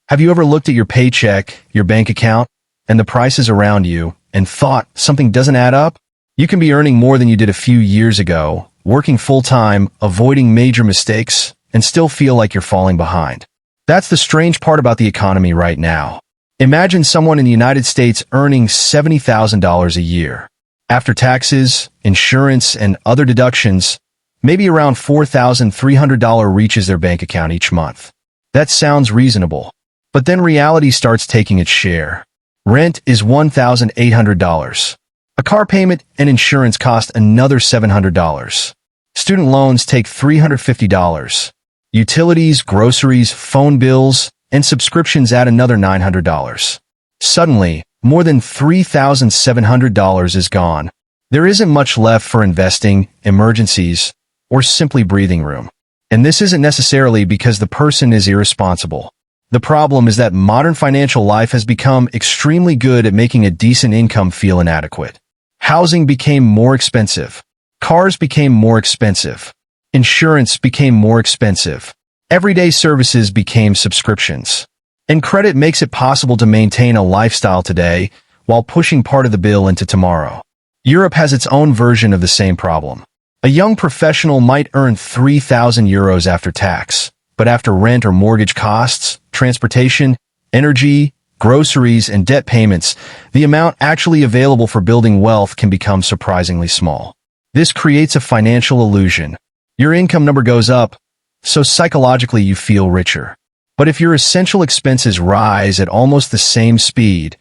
Have you ever looked at your paycheck, your bank account, and the prices around you, and thought something doesn't add up? You can be earning more than you did a few years ago, working full-time, avoiding major mistakes, and still feel like you're falling behind. That's the strange part about the economy right now. Imagine someone in the United States earning $70,000 a year. After taxes, insurance, and other deductions, maybe around $4,300 reaches their bank account each month. That sounds reasonable. But then reality starts taking its share. Rent is $1,800. A car payment and insurance cost another $700. Student loans take $350. Utilities, groceries, phone bills, and subscriptions add another $900. Suddenly, more than $3,700 is gone. There isn't much left for investing, emergencies, or simply breathing room. And this isn't necessarily because the person is irresponsible. The problem is that modern financial life has become extremely good at making a decent income feel inadequate. Housing became more expensive. Cars became more expensive. Insurance became more expensive. Everyday services became subscriptions. And credit makes it possible to maintain a lifestyle today while pushing part of the bill into tomorrow. Europe has its own version of the same problem. A young professional might earn 3,000 euros after tax, but after rent or mortgage costs, transportation, energy, groceries, and debt payments, the amount actually available for building wealth can become surprisingly small. This creates a financial illusion. Your income number goes up, so psychologically you feel richer. But if your essential expenses rise at almost the same speed,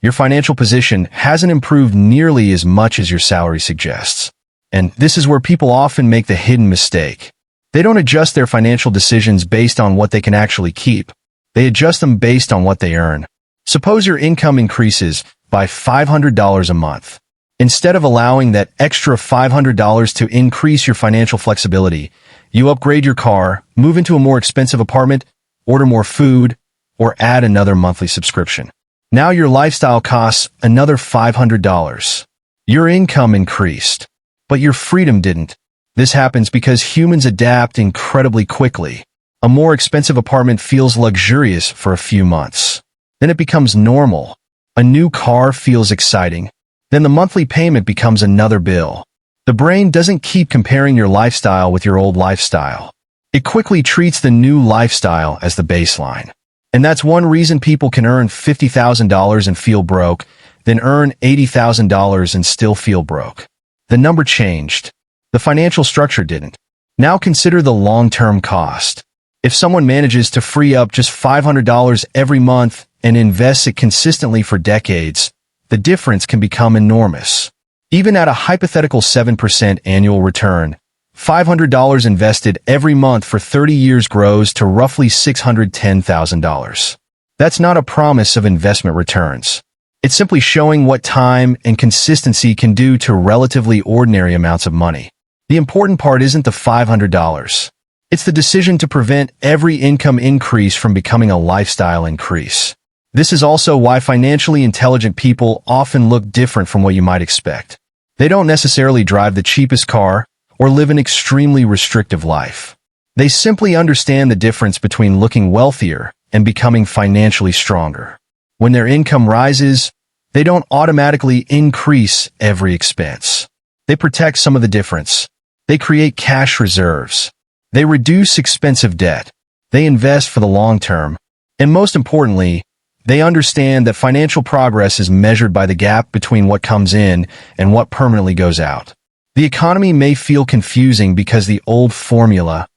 your financial position hasn't improved nearly as much as your salary suggests. And this is where people often make the hidden mistake. They don't adjust their financial decisions based on what they can actually keep. They adjust them based on what they earn. Suppose your income increases by $500 a month. Instead of allowing that extra $500 to increase your financial flexibility, you upgrade your car, move into a more expensive apartment, order more food, or add another monthly subscription. Now your lifestyle costs another $500. Your income increased, but your freedom didn't. This happens because humans adapt incredibly quickly. A more expensive apartment feels luxurious for a few months. Then it becomes normal. A new car feels exciting. Then the monthly payment becomes another bill. The brain doesn't keep comparing your lifestyle with your old lifestyle. It quickly treats the new lifestyle as the baseline. And that's one reason people can earn $50,000 and feel broke, then earn $80,000 and still feel broke. The number changed. The financial structure didn't. Now consider the long-term cost. If someone manages to free up just $500 every month and invests it consistently for decades, the difference can become enormous. Even at a hypothetical 7% annual return, $500 invested every month for 30 years grows to roughly $610,000. That's not a promise of investment returns. It's simply showing what time and consistency can do to relatively ordinary amounts of money. The important part isn't the $500. It's the decision to prevent every income increase from becoming a lifestyle increase. This is also why financially intelligent people often look different from what you might expect. They don't necessarily drive the cheapest car or live an extremely restrictive life. They simply understand the difference between looking wealthier and becoming financially stronger. When their income rises, they don't automatically increase every expense. They protect some of the difference. They create cash reserves. They reduce expensive debt. They invest for the long term. And most importantly, they understand that financial progress is measured by the gap between what comes in and what permanently goes out. The economy may feel confusing because the old formula,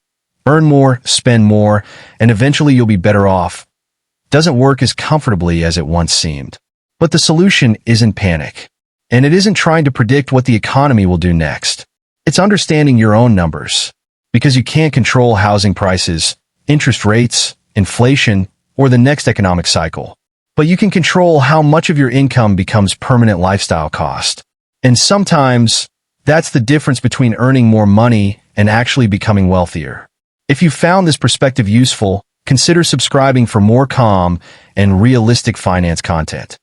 earn more, spend more, and eventually you'll be better off, doesn't work as comfortably as it once seemed. But the solution isn't panic. And it isn't trying to predict what the economy will do next. It's understanding your own numbers. Because you can't control housing prices, interest rates, inflation, or the next economic cycle. But you can control how much of your income becomes permanent lifestyle cost. And sometimes, that's the difference between earning more money and actually becoming wealthier. If you found this perspective useful, consider subscribing for more calm and realistic finance content.